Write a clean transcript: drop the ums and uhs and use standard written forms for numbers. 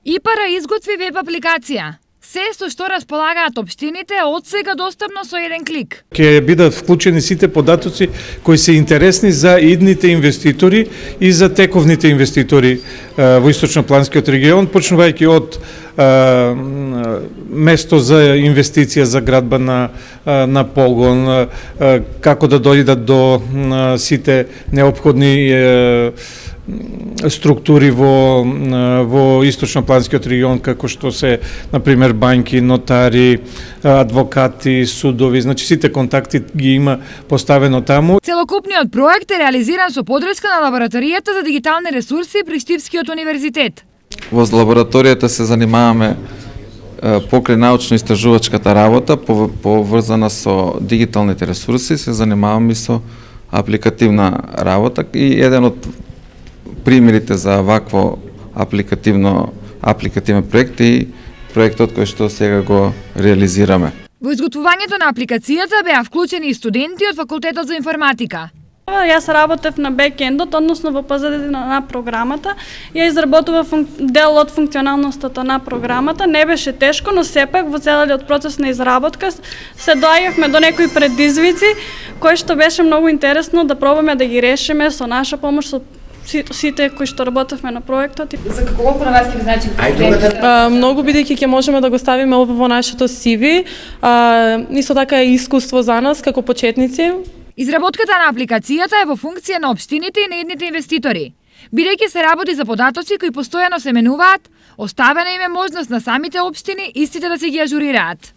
ИПАРА изготви веб апликација. Се со што располагаат општините од сега достапно со еден клик. Ќе бидат вклучени сите податоци кои се интересни за идните инвеститори и за тековните инвеститори во Источнопланскиот регион, почнувајќи од место за инвестиција за градба на погон, како да дојдат до сите неопходни структури во Источнопланскиот регион, како што се, например, банки, нотари, адвокати, судови, значи сите контакти ги има поставено таму. Целокупниот проект е реализиран со подршка на лабораторијата за дигитални ресурси при Штипскиот универзитет. Во лабораторијата се занимаваме покрај научно-истражувачката работа, поврзана со дигиталните ресурси, се занимаваме и со апликативна работа и еден од примерите за вакво апликативен проект и проектот кој што сега го реализираме. Во изготвувањето на апликацијата беа вклучени и студенти од Факултетот за информатика. Јас работев на бекендот, односно во позадина на програмата. Ја изработував дел од функционалноста на програмата. Не беше тешко, но сепак во целиот процес на изработка се доаѓавме до некои предизвици кои што беше многу интересно да пробаме да ги решиме со наша помош, со сите кои што работевме на проектот. За колку на вас ќе значи? Многу, бидејќи ќе можеме да го ставиме во нашето CV. Исто така е искуство за нас како почетници. Изработката на апликацијата е во функција на општините и на идните инвеститори. Бидејќи се работи за податоци кои постојано се менуваат, оставена им е можност на самите општини истите да се ги ажурираат.